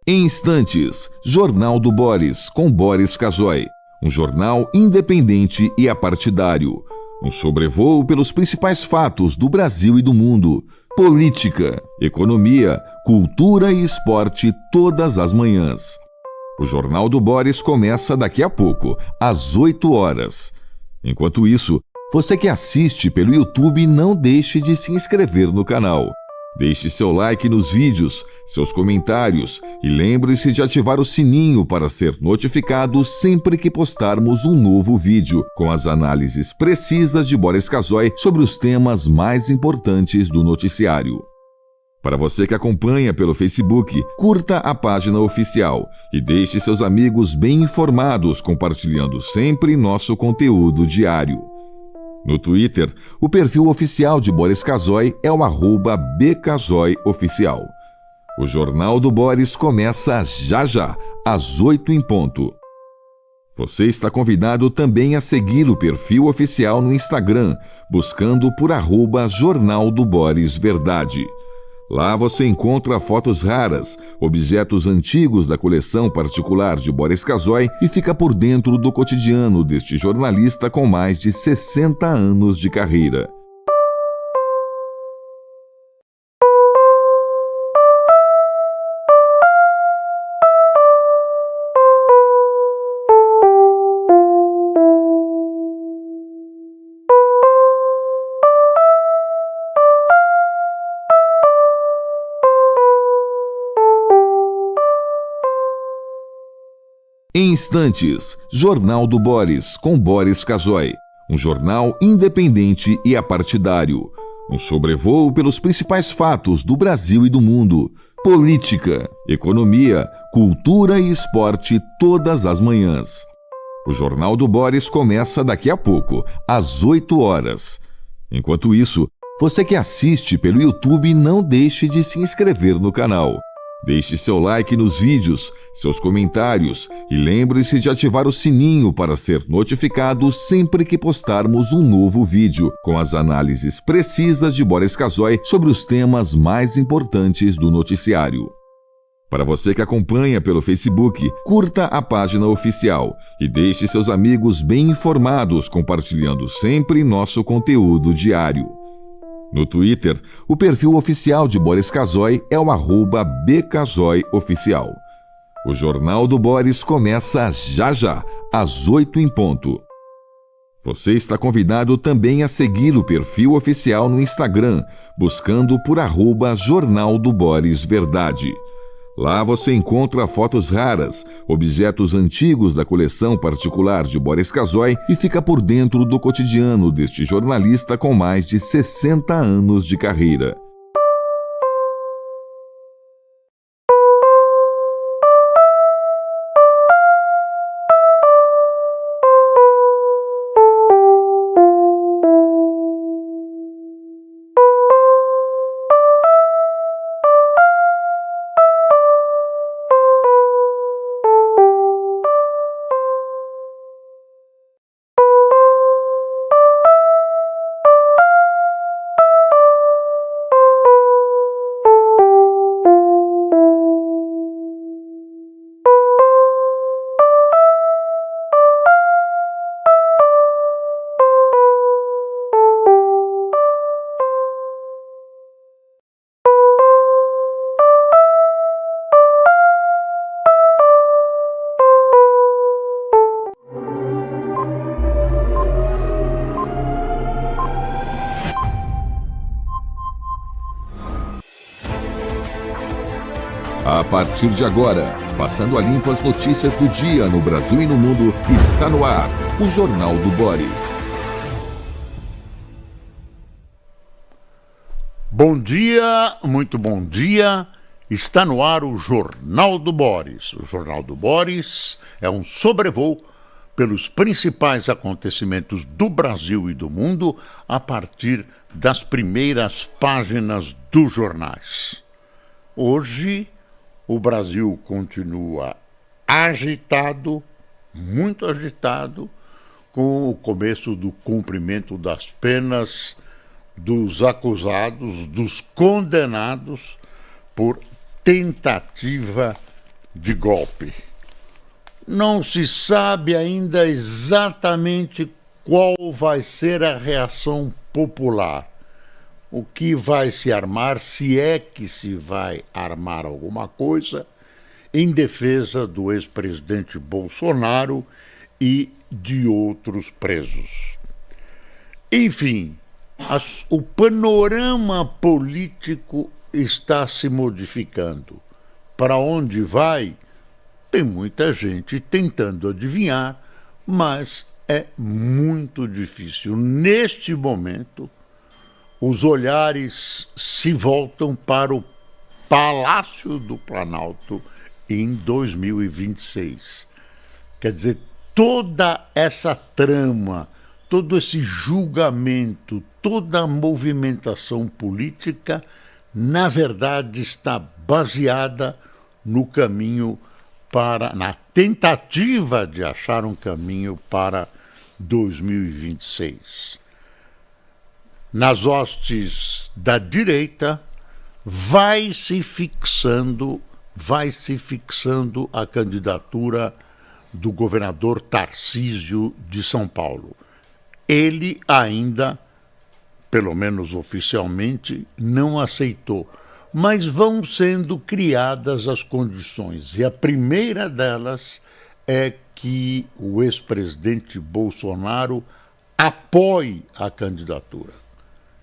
Em instantes, Jornal do Boris, com Boris Casoy. Um jornal independente e apartidário. Um sobrevoo pelos principais fatos do Brasil e do mundo. Política, economia, cultura e esporte todas as manhãs. O Jornal do Boris começa daqui a pouco, às 8 horas. Enquanto isso, você que assiste pelo YouTube, não deixe de se inscrever no canal. Deixe seu like nos vídeos, seus comentários e lembre-se de ativar o sininho para ser notificado sempre que postarmos um novo vídeo com as análises precisas de Boris Casoy sobre os temas mais importantes do noticiário. Para você que acompanha pelo Facebook, curta a página oficial e deixe seus amigos bem informados, compartilhando sempre nosso conteúdo diário. No Twitter, o perfil oficial de Boris Casoy é o @bcasoyoficial. O Jornal do Boris começa já, às 8 em ponto. Você está convidado também a seguir o perfil oficial no Instagram, buscando por @Jornal do Boris Verdade. Lá você encontra fotos raras, objetos antigos da coleção particular de Boris Casoy e fica por dentro do cotidiano deste jornalista com mais de 60 anos de carreira. Em instantes, Jornal do Boris, com Boris Casoy. Um jornal independente e apartidário. Um sobrevoo pelos principais fatos do Brasil e do mundo. Política, economia, cultura e esporte todas as manhãs. O Jornal do Boris começa daqui a pouco, às 8 horas. Enquanto isso, você que assiste pelo YouTube, não deixe de se inscrever no canal. Deixe seu like nos vídeos, seus comentários e lembre-se de ativar o sininho para ser notificado sempre que postarmos um novo vídeo com as análises precisas de Boris Casoy sobre os temas mais importantes do noticiário. Para você que acompanha pelo Facebook, curta a página oficial e deixe seus amigos bem informados, compartilhando sempre nosso conteúdo diário. No Twitter, o perfil oficial de Boris Casoy é o @bcasoyoficial. O Jornal do Boris começa já, às 8 em ponto. Você está convidado também a seguir o perfil oficial no Instagram, buscando por @Jornal do Boris Verdade. Lá você encontra fotos raras, objetos antigos da coleção particular de Boris Casoy e fica por dentro do cotidiano deste jornalista com mais de 60 anos de carreira. A partir de agora, passando a limpo as notícias do dia no Brasil e no mundo, está no ar o Jornal do Boris. Bom dia, muito bom dia. Está no ar o Jornal do Boris. O Jornal do Boris é um sobrevoo pelos principais acontecimentos do Brasil e do mundo a partir das primeiras páginas dos jornais. Hoje, o Brasil continua agitado, muito agitado, com o começo do cumprimento das penas dos acusados, dos condenados por tentativa de golpe. Não se sabe ainda exatamente qual vai ser a reação popular. O que vai se armar, se é que se vai armar alguma coisa, em defesa do ex-presidente Bolsonaro e de outros presos. Enfim, o panorama político está se modificando. Para onde vai? Tem muita gente tentando adivinhar, mas é muito difícil. Neste momento, os olhares se voltam para o Palácio do Planalto em 2026. Quer dizer, toda essa trama, todo esse julgamento, toda a movimentação política, na verdade, está baseada no caminho na tentativa de achar um caminho para 2026. Nas hostes da direita, vai se fixando a candidatura do governador Tarcísio de São Paulo. Ele ainda, pelo menos oficialmente, não aceitou, mas vão sendo criadas as condições. E a primeira delas é que o ex-presidente Bolsonaro apoie a candidatura.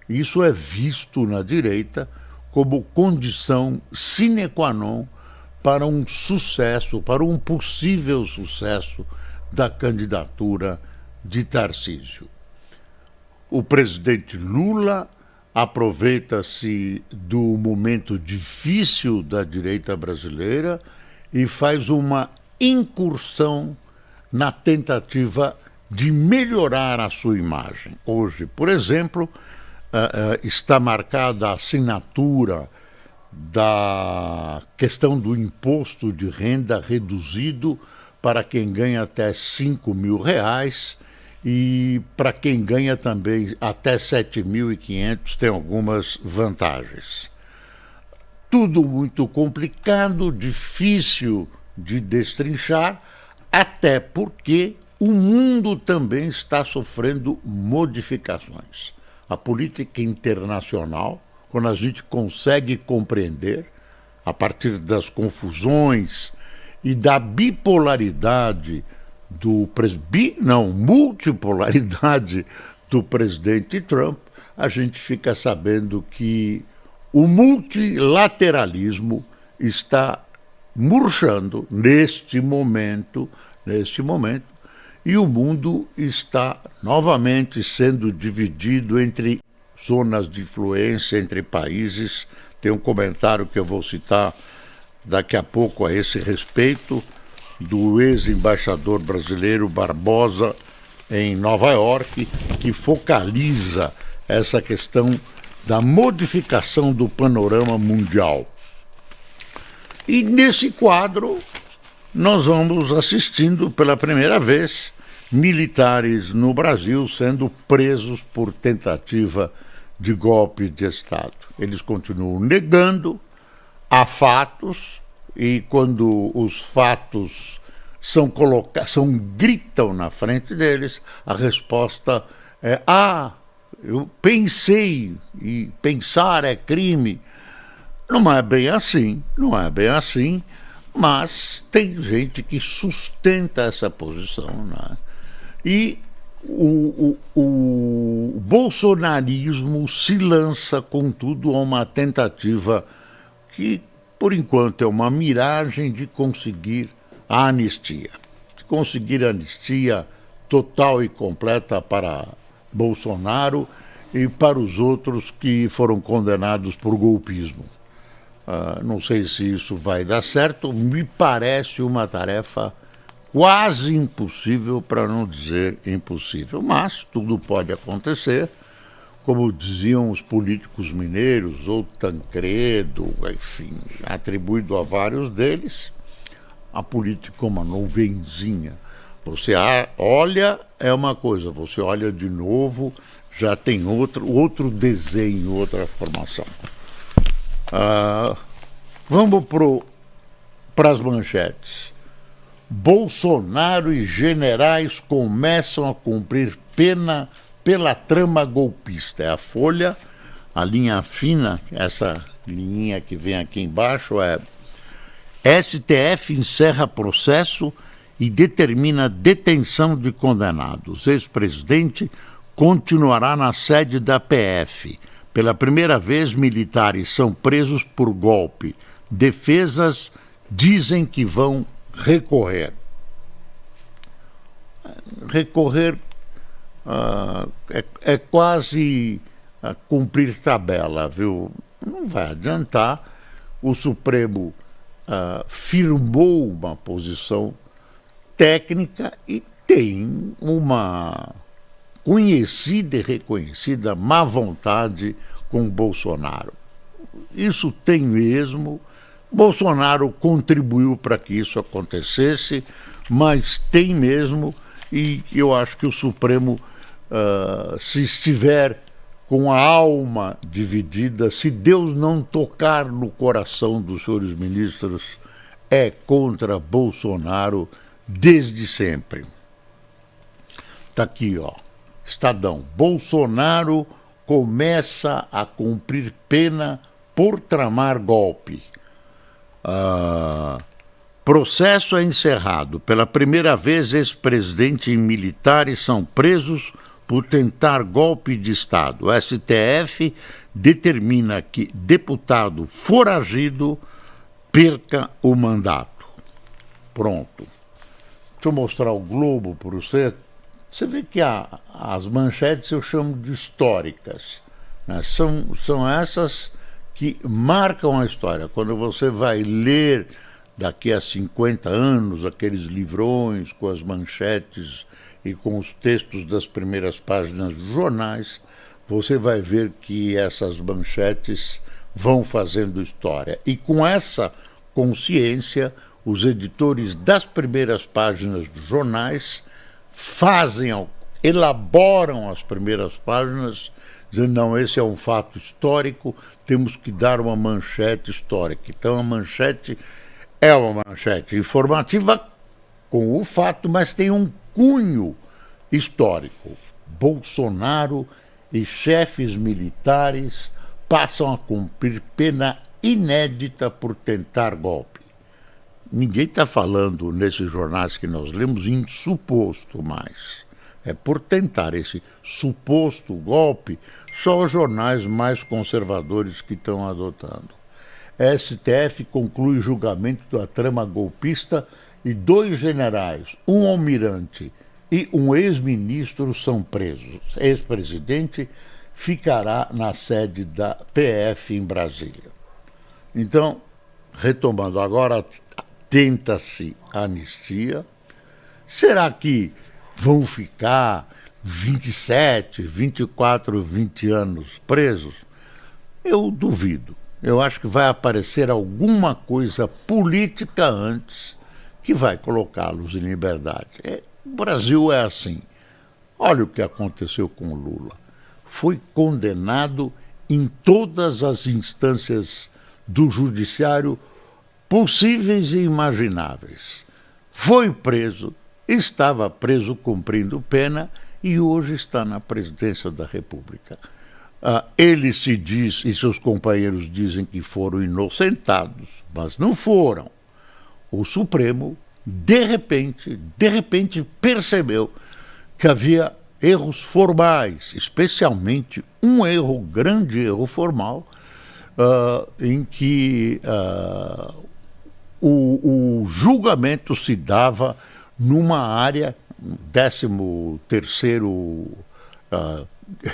Isso é visto na direita como condição sine qua non para um sucesso, para um possível sucesso da candidatura de Tarcísio. O presidente Lula aproveita-se do momento difícil da direita brasileira e faz uma incursão na tentativa de melhorar a sua imagem. Hoje, por exemplo, está marcada a assinatura da questão do imposto de renda reduzido para quem ganha até R$5.000 e para quem ganha também até 7.500 tem algumas vantagens. Tudo muito complicado, difícil de destrinchar, até porque o mundo também está sofrendo modificações. A política internacional, quando a gente consegue compreender, a partir das confusões e da bipolaridade multipolaridade do presidente Trump, a gente fica sabendo que o multilateralismo está murchando neste momento, e o mundo está novamente sendo dividido entre zonas de influência, entre países. Tem um comentário que eu vou citar daqui a pouco a esse respeito, do ex-embaixador brasileiro Barbosa em Nova York, que focaliza essa questão da modificação do panorama mundial. E nesse quadro, nós vamos assistindo pela primeira vez militares no Brasil sendo presos por tentativa de golpe de Estado. Eles continuam negando, há fatos, e quando os fatos gritam na frente deles, a resposta é: eu pensei, e pensar é crime. Não é bem assim, mas tem gente que sustenta essa posição, né? E o bolsonarismo se lança, contudo, a uma tentativa que, por enquanto, é uma miragem de conseguir a anistia. De conseguir a anistia total e completa para Bolsonaro e para os outros que foram condenados por golpismo. Não sei se isso vai dar certo, me parece uma tarefa quase impossível, para não dizer impossível, mas tudo pode acontecer. Como diziam os políticos mineiros, ou Tancredo, enfim, atribuído a vários deles, a política é uma nuvenzinha. Você olha, é uma coisa, você olha de novo, já tem outro desenho, outra formação. Vamos para as manchetes. Bolsonaro e generais começam a cumprir pena pela trama golpista. É a Folha, a linha fina, essa linha que vem aqui embaixo é: STF encerra processo e determina detenção de condenados. Ex-presidente continuará na sede da PF. Pela primeira vez, militares são presos por golpe. Defesas dizem que vão recorrer. Recorrer é quase cumprir tabela, viu? Não vai adiantar. O Supremo firmou uma posição técnica e tem uma conhecida e reconhecida má vontade com Bolsonaro. Isso tem mesmo. Bolsonaro contribuiu para que isso acontecesse, mas tem mesmo, e eu acho que o Supremo, se estiver com a alma dividida, se Deus não tocar no coração dos senhores ministros, é contra Bolsonaro desde sempre. Está aqui, ó. Estadão. Bolsonaro começa a cumprir pena por tramar golpe. Processo é encerrado. Pela primeira vez, ex-presidente e militares são presos por tentar golpe de Estado. O STF determina que deputado foragido perca o mandato. Pronto. Deixa eu mostrar o Globo para você. Você vê que as manchetes eu chamo de históricas, né? São essas que marcam a história. Quando você vai ler daqui a 50 anos aqueles livrões com as manchetes e com os textos das primeiras páginas dos jornais, você vai ver que essas manchetes vão fazendo história. E com essa consciência, os editores das primeiras páginas dos jornais elaboram as primeiras páginas, dizendo, não, esse é um fato histórico, temos que dar uma manchete histórica. Então a manchete é uma manchete informativa com o fato, mas tem um cunho histórico. Bolsonaro e chefes militares passam a cumprir pena inédita por tentar golpe. Ninguém está falando nesses jornais que nós lemos em suposto mais. É por tentar esse suposto golpe, só os jornais mais conservadores que estão adotando. STF conclui julgamento da trama golpista e 2 generais, um almirante e um ex-ministro são presos. Ex-presidente ficará na sede da PF em Brasília. Então, retomando agora, tenta-se anistia. Será que vão ficar 27, 24, 20 anos presos? Eu duvido. Eu acho que vai aparecer alguma coisa política antes que vai colocá-los em liberdade. O Brasil é assim. Olha o que aconteceu com o Lula. Foi condenado em todas as instâncias do judiciário possíveis e imagináveis. Foi preso, estava preso cumprindo pena e hoje está na presidência da República. Ele se diz, e seus companheiros dizem que foram inocentados, mas não foram. O Supremo, de repente percebeu que havia erros formais, especialmente um grande erro formal, em que o julgamento se dava numa área, 13º,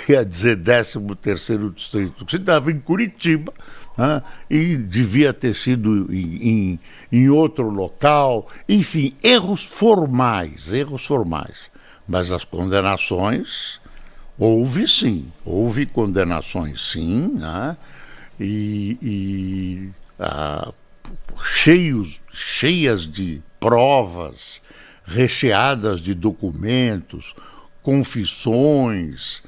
ia dizer 13º distrito, que se dava em Curitiba, e devia ter sido em outro local. Enfim, erros formais. Mas as condenações, houve condenações sim, né? Cheias de provas, recheadas de documentos, confissões,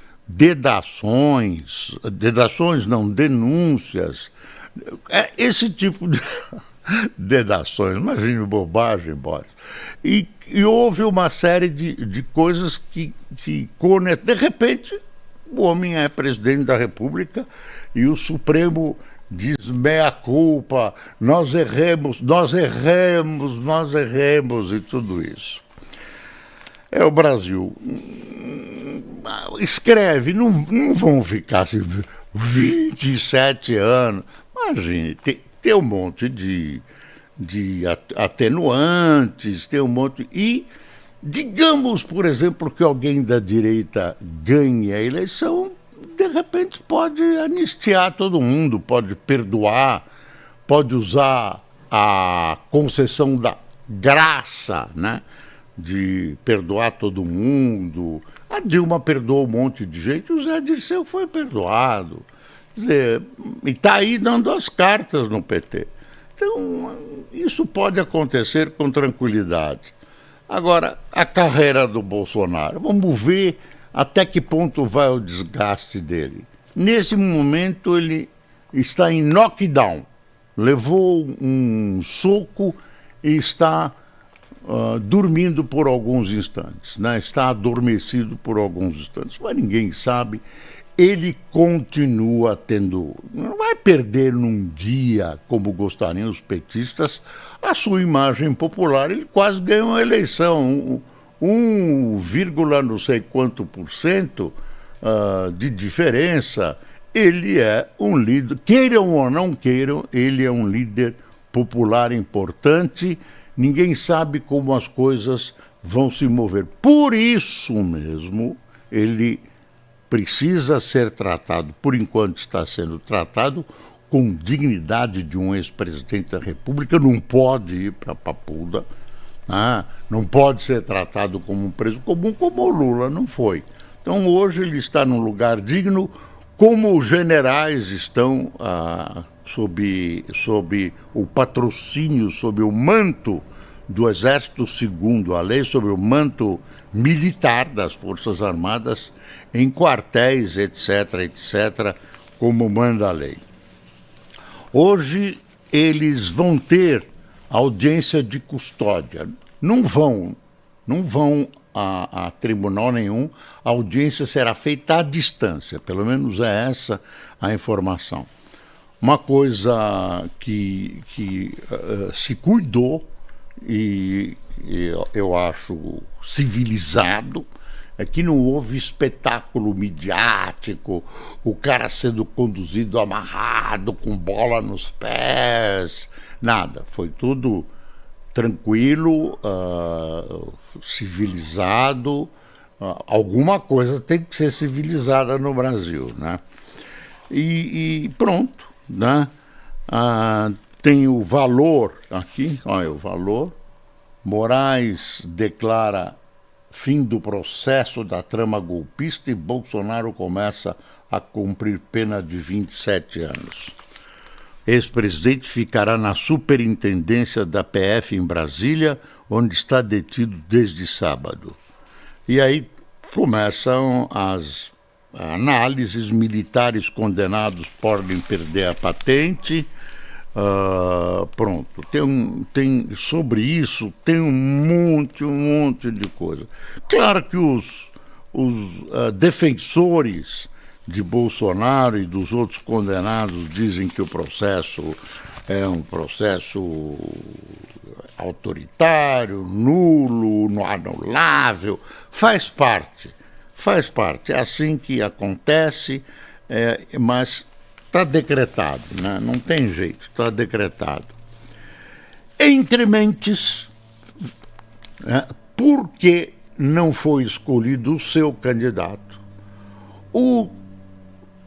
denúncias, esse tipo dedações. Imagine bobagem, Boris. E houve uma série de coisas que de repente, o homem é presidente da República e o Supremo diz meia culpa, nós erramos e tudo isso. É o Brasil. Escreve, não vão ficar assim 27 anos. Imagine, tem um monte de atenuantes, tem um monte. E digamos, por exemplo, que alguém da direita ganhe a eleição, de repente pode anistiar todo mundo, pode perdoar, pode usar a concessão da graça, né? De perdoar todo mundo. A Dilma perdoou um monte de gente, o Zé Dirceu foi perdoado. Quer dizer, e está aí dando as cartas no PT. Então, isso pode acontecer com tranquilidade. Agora, a carreira do Bolsonaro, vamos ver até que ponto vai o desgaste dele. Nesse momento, ele está em knockdown, levou um soco e está dormindo por alguns instantes, né? Está adormecido por alguns instantes, mas ninguém sabe. Ele continua tendo, não vai perder num dia, como gostariam os petistas, a sua imagem popular. Ele quase ganhou a eleição, 1, não sei quanto por cento de diferença. Ele é um líder, queiram ou não queiram, ele é um líder popular importante. Ninguém sabe como as coisas vão se mover. Por isso mesmo, ele precisa ser tratado, por enquanto está sendo tratado, com dignidade de um ex-presidente da República. Não pode ir para a Papuda, né? Não pode ser tratado como um preso comum, como o Lula não foi. Então hoje ele está num lugar digno, como os generais estão sob o patrocínio, sob o manto do Exército, segundo a lei, sob o manto militar das Forças Armadas, em quartéis, etc., como manda a lei. Hoje eles vão ter audiência de custódia. Não vão a tribunal nenhum, a audiência será feita à distância, pelo menos é essa a informação. Uma coisa que se cuidou, e eu acho civilizado, é que não houve espetáculo midiático, o cara sendo conduzido amarrado, com bola nos pés, nada. Foi tudo tranquilo, civilizado. Alguma coisa tem que ser civilizada no Brasil, né? E pronto, né? Tem o valor aqui, olha o valor. Moraes declara fim do processo da trama golpista e Bolsonaro começa a cumprir pena de 27 anos. Ex-presidente ficará na superintendência da PF em Brasília, onde está detido desde sábado. E aí começam as análises. Militares condenados podem perder a patente. Pronto, tem sobre isso tem um monte de coisa. Claro que os defensores de Bolsonaro e dos outros condenados dizem que o processo é um processo autoritário, nulo, não anulável. Faz parte, é assim que acontece, mas está decretado, né? Não tem jeito, está decretado. Entre mentes, né, por que não foi escolhido o seu candidato? O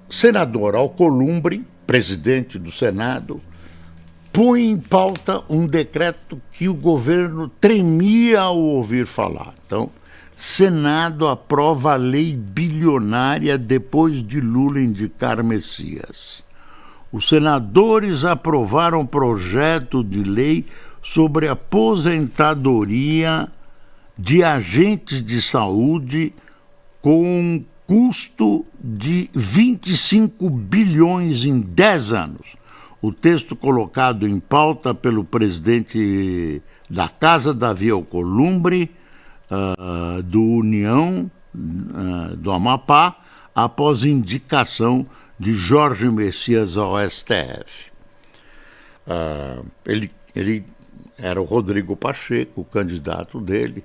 senador Alcolumbre, presidente do Senado, põe em pauta um decreto que o governo tremia ao ouvir falar. Então, Senado aprova a lei bilionária depois de Lula indicar Messias. Os senadores aprovaram projeto de lei sobre aposentadoria de agentes de saúde com custo de 25 bilhões em 10 anos. o texto colocado em pauta pelo presidente da Casa, Davi Alcolumbre, do União do Amapá, após indicação de Jorge Messias ao STF. Ele era o Rodrigo Pacheco, o candidato dele.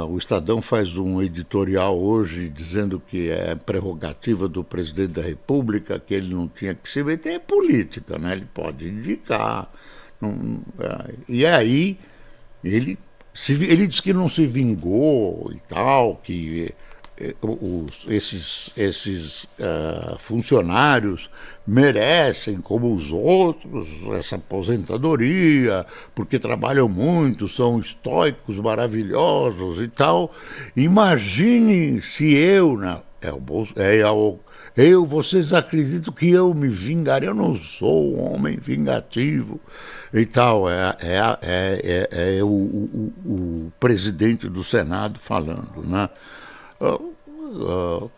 O Estadão faz um editorial hoje dizendo que é prerrogativa do presidente da República, que ele não tinha que se meter em política, né? Ele pode indicar. E aí ele diz que não se vingou e tal, que esses funcionários merecem, como os outros, essa aposentadoria, porque trabalham muito, são estoicos, maravilhosos e tal. Imagine se vocês acreditam que eu me vingarei? Eu não sou um homem vingativo e tal. O presidente do Senado falando, né?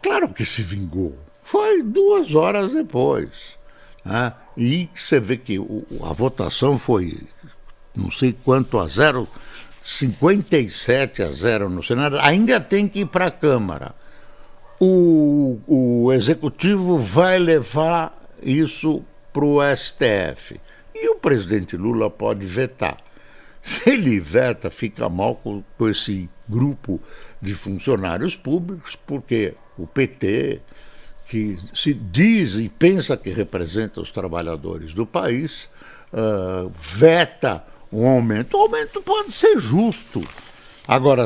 Claro que se vingou. Foi 2 horas depois, né? E você vê que a votação foi não sei quanto a 0, 57-0 no Senado. Ainda tem que ir para a Câmara. O Executivo vai levar isso para o STF. E o presidente Lula pode vetar. Se ele veta, fica mal com esse grupo de funcionários públicos, porque o PT, que se diz e pensa que representa os trabalhadores do país, veta um aumento. O aumento pode ser justo. Agora,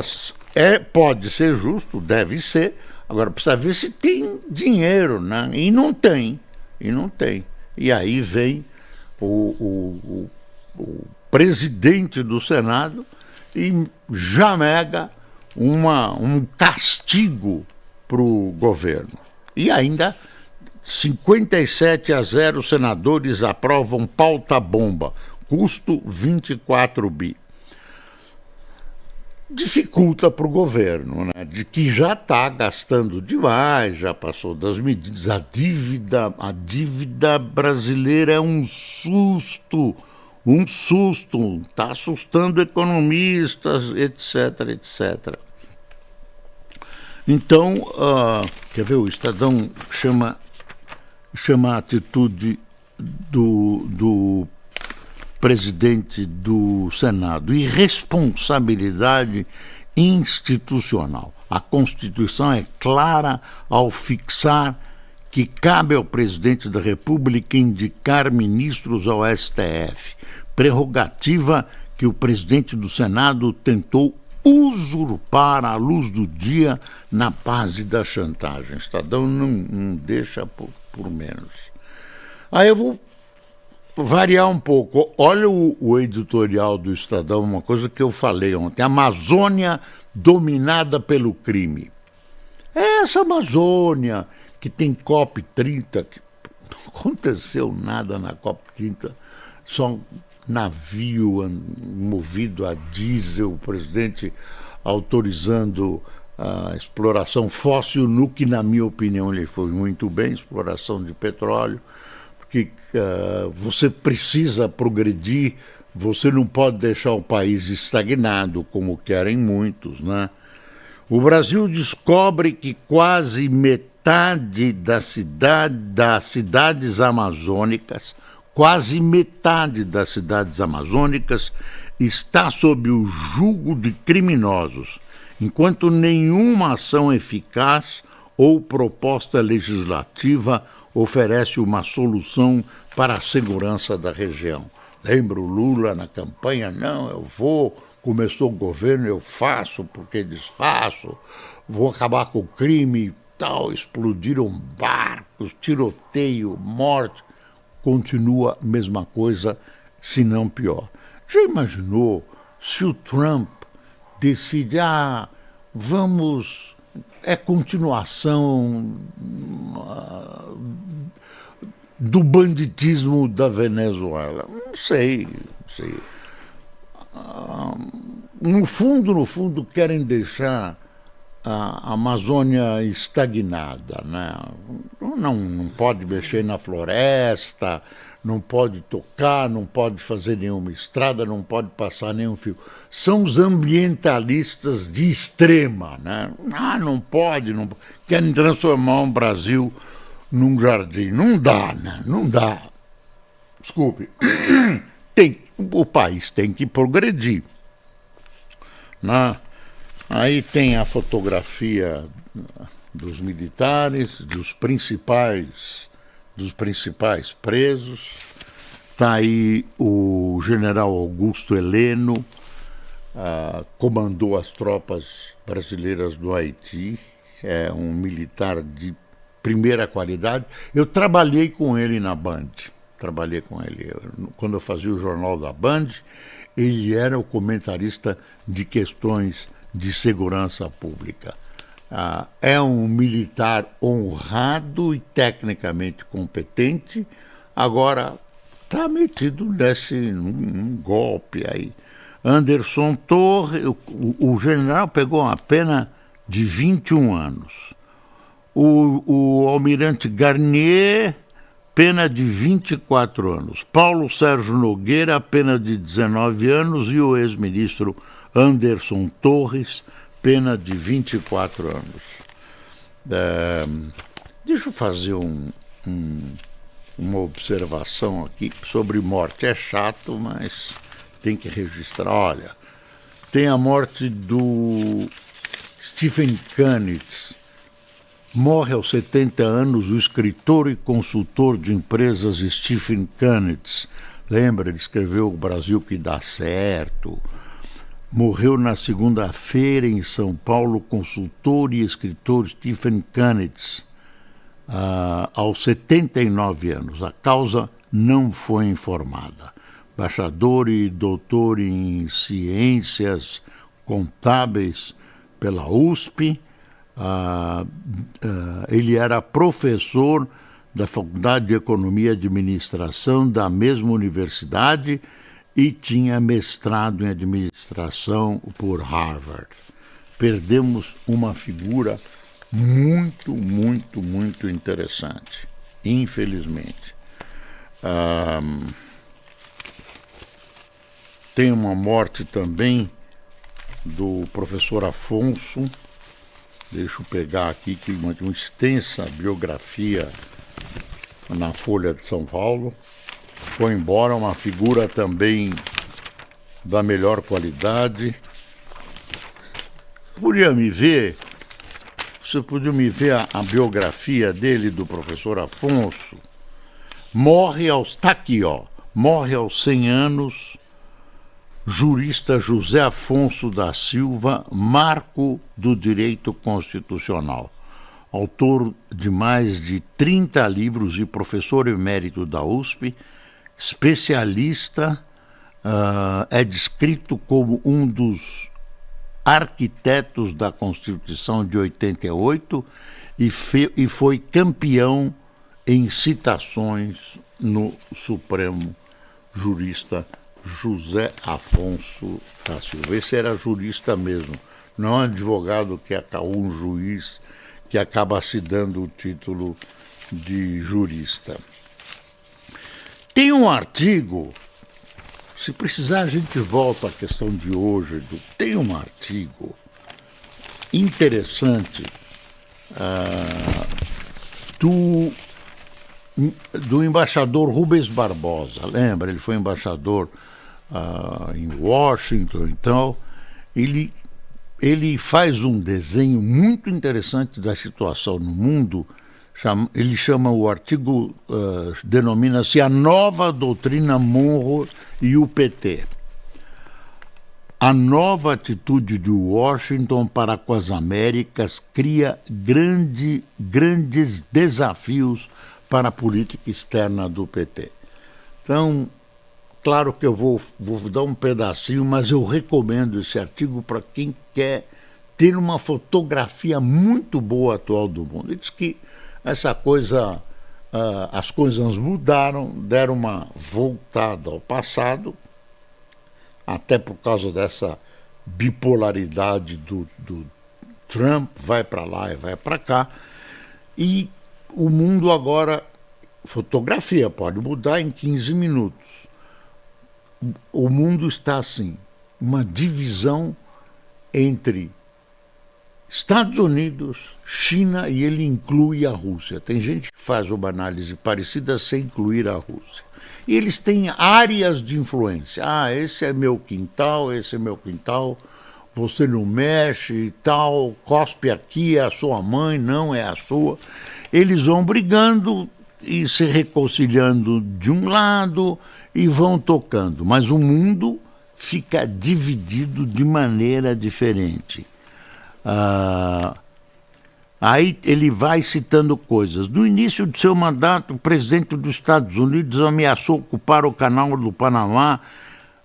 pode ser justo, deve ser. Agora, precisa ver se tem dinheiro, né? E não tem. E aí vem o presidente do Senado e jamega um castigo para o governo. E ainda 57-0 senadores aprovam pauta-bomba, custo 24 bi. Dificulta para o governo, né? De que já está gastando demais, já passou das medidas. A dívida brasileira é um susto, está assustando economistas, etc. Então, quer ver, o Estadão chama a atitude do presidente do Senado irresponsabilidade institucional. A Constituição é clara ao fixar que cabe ao presidente da República indicar ministros ao STF, prerrogativa que o presidente do Senado tentou usurpar à luz do dia na base da chantagem. O Estadão não deixa por menos. Aí eu vou variar um pouco. Olha o editorial do Estadão, uma coisa que eu falei ontem. Amazônia dominada pelo crime. É essa Amazônia que tem COP30, que não aconteceu nada na COP30, só navio movido a diesel, o presidente autorizando a exploração fóssil, no que, na minha opinião, ele foi muito bem, exploração de petróleo, porque você precisa progredir, você não pode deixar o país estagnado, como querem muitos, né? O Brasil descobre que quase metade das cidades amazônicas, está sob o jugo de criminosos, enquanto nenhuma ação eficaz ou proposta legislativa oferece uma solução para a segurança da região. Lembra o Lula na campanha? Não, eu vou, começou o governo, eu faço porque desfaço, vou acabar com o crime e tal, explodiram barcos, tiroteio, morte. Continua a mesma coisa, se não pior. Já imaginou se o Trump decide, é continuação do banditismo da Venezuela? Não sei. No fundo, querem deixar a Amazônia estagnada, né? Não pode mexer na floresta, não pode tocar, não pode fazer nenhuma estrada, não pode passar nenhum fio. São os ambientalistas de extrema, né? Não pode, não pode. Querem transformar o Brasil num jardim. Não dá, né? Não dá. Desculpe. O país tem que progredir, né? Aí tem a fotografia dos militares, dos principais presos. Está aí o general Augusto Heleno, comandou as tropas brasileiras do Haiti, é um militar de primeira qualidade. Eu trabalhei com ele na Band, quando eu fazia o Jornal da Band, ele era o comentarista de questões de segurança pública. É um militar honrado e tecnicamente competente, agora está metido num golpe aí. Anderson Torres, o general pegou uma pena de 21 anos. O almirante Garnier, pena de 24 anos. Paulo Sérgio Nogueira, pena de 19 anos. E o ex-ministro Anderson Torres, pena de 24 anos. Deixa eu fazer uma observação aqui sobre morte. É chato, mas tem que registrar. Olha, tem a morte do Stephen Kunitz. Morre aos 70 anos o escritor e consultor de empresas Stephen Kunitz. Lembra, ele escreveu O Brasil que Dá Certo. Morreu na segunda-feira em São Paulo o consultor e escritor Stephen Kunitz, aos 79 anos. A causa não foi informada. Bacharel e doutor em ciências contábeis pela USP, ele era professor da Faculdade de Economia e Administração da mesma universidade e tinha mestrado em administração por Harvard. Perdemos uma figura muito, muito, muito interessante, infelizmente. Tem uma morte também do professor Afonso. Deixa eu pegar aqui, que uma extensa biografia na Folha de São Paulo. Foi embora, uma figura também da melhor qualidade. Você podia me ver a biografia dele, do professor Afonso. Tá aqui, ó. Morre aos 100 anos, jurista José Afonso da Silva, marco do direito constitucional. Autor de mais de 30 livros e professor emérito da USP, especialista, é descrito como um dos arquitetos da Constituição de 88 e foi campeão em citações no Supremo, jurista José Afonso da Silva. Esse era jurista mesmo, não advogado que é um juiz que acaba se dando o título de jurista. Tem um artigo, se precisar a gente volta à questão de hoje, tem um artigo interessante do embaixador Rubens Barbosa. Lembra? Ele foi embaixador em Washington, então ele faz um desenho muito interessante da situação no mundo. Ele chama o artigo, denomina-se A Nova Doutrina Monroe e o PT. A nova atitude de Washington para com as Américas cria grandes desafios para a política externa do PT. Então, claro que eu vou dar um pedacinho, mas eu recomendo esse artigo para quem quer ter uma fotografia muito boa atual do mundo. Ele diz que essa coisa, as coisas mudaram, deram uma voltada ao passado, até por causa dessa bipolaridade do Trump, vai para lá e vai para cá, e o mundo agora fotografia pode mudar em 15 minutos. O mundo está assim, uma divisão entre Estados Unidos, China, e ele inclui a Rússia. Tem gente que faz uma análise parecida sem incluir a Rússia. E eles têm áreas de influência. Ah, esse é meu quintal, esse é meu quintal, você não mexe e tal, cospe aqui, é a sua mãe, não é a sua. Eles vão brigando e se reconciliando de um lado e vão tocando. Mas o mundo fica dividido de maneira diferente. Aí ele vai citando coisas. No início de seu mandato, o presidente dos Estados Unidos ameaçou ocupar o canal do Panamá,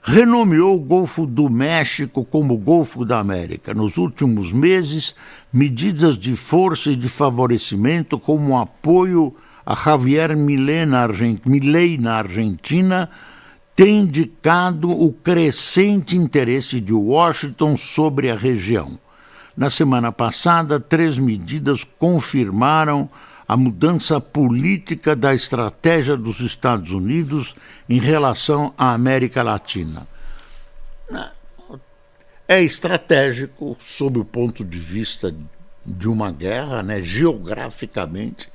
renomeou o Golfo do México como Golfo da América. Nos últimos meses, medidas de força e de favorecimento, como o apoio a Javier Milei na Argentina, têm indicado o crescente interesse de Washington sobre a região. Na semana passada, 3 medidas confirmaram a mudança política da estratégia dos Estados Unidos em relação à América Latina. É estratégico sob o ponto de vista de uma guerra, né? Geograficamente.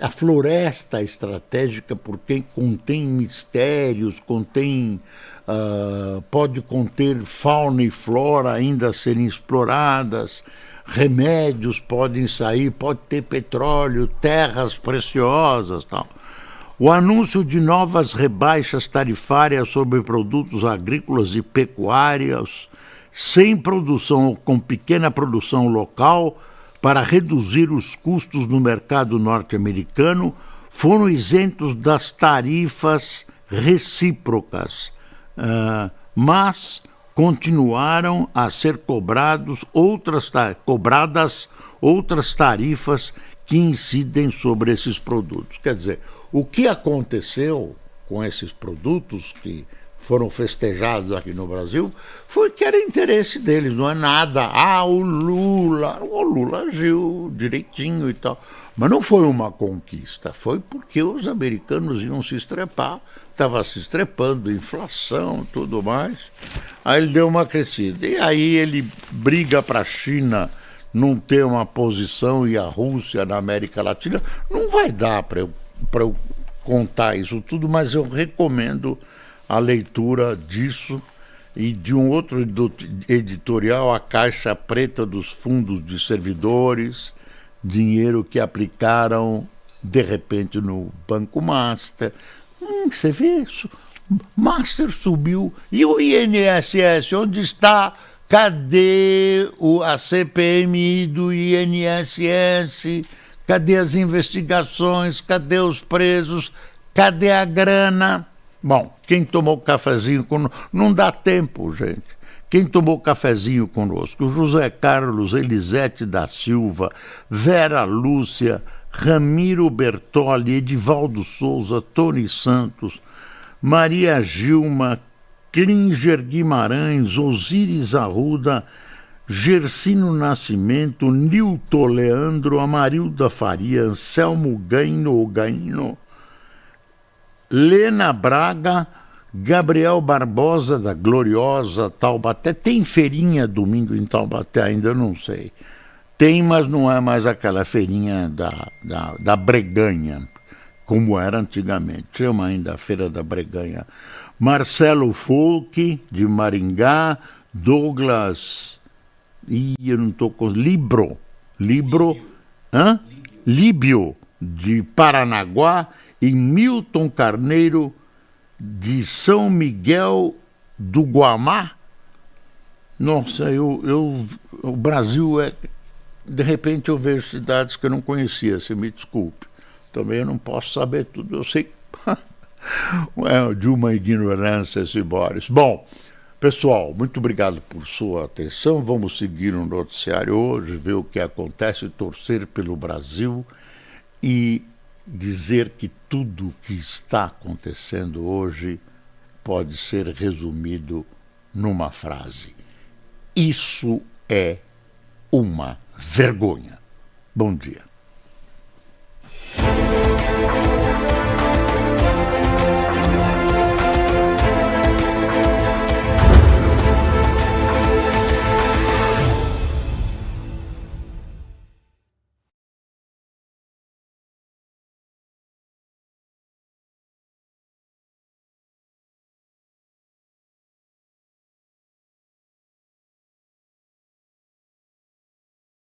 A floresta estratégica porque contém mistérios, pode conter fauna e flora ainda a serem exploradas, remédios podem sair, pode ter petróleo, terras preciosas, tal. O anúncio de novas rebaixas tarifárias sobre produtos agrícolas e pecuários, sem produção ou com pequena produção local, para reduzir os custos no mercado norte-americano, foram isentos das tarifas recíprocas, mas continuaram a ser cobradas outras tarifas que incidem sobre esses produtos. Quer dizer, o que aconteceu com esses produtos que foram festejados aqui no Brasil foi que era interesse deles, não é nada. O Lula agiu direitinho e tal. Mas não foi uma conquista, foi porque os americanos iam se estrepar, estava se estrepando, inflação e tudo mais. Aí ele deu uma crescida. E aí ele briga para a China não ter uma posição e a Rússia na América Latina. Não vai dar para eu contar isso tudo, mas eu recomendo a leitura disso e de um outro editorial, A Caixa Preta dos Fundos de Servidores, dinheiro que aplicaram de repente no Banco Master. Você vê isso? Master subiu. E o INSS, onde está? Cadê a CPMI do INSS? Cadê as investigações? Cadê os presos? Cadê a grana? Bom, quem tomou cafezinho conosco... Não dá tempo, gente. Quem tomou cafezinho conosco? José Carlos, Elisete da Silva, Vera Lúcia, Ramiro Bertoli, Edivaldo Souza, Tony Santos, Maria Gilma, Klinger Guimarães, Osíris Arruda, Gersino Nascimento, Nilton Leandro, Amarilda Faria, Anselmo Gaino, Lena Braga, Gabriel Barbosa da Gloriosa Taubaté. Tem feirinha domingo em Taubaté? Ainda não sei. Tem, mas não é mais aquela feirinha da Breganha, como era antigamente. Chama ainda a Feira da Breganha. Marcelo Folk, de Maringá, Douglas... eu não estou com... Líbio, de Paranaguá, e Milton Carneiro, de São Miguel do Guamá. Nossa, o Brasil é... De repente eu vejo cidades que eu não conhecia, você me desculpe. Também eu não posso saber tudo, eu sei de uma ignorância esse Boris. Bom, pessoal, muito obrigado por sua atenção. Vamos seguir no noticiário hoje, ver o que acontece, torcer pelo Brasil e dizer que tudo que está acontecendo hoje pode ser resumido numa frase: isso é uma vergonha. Bom dia.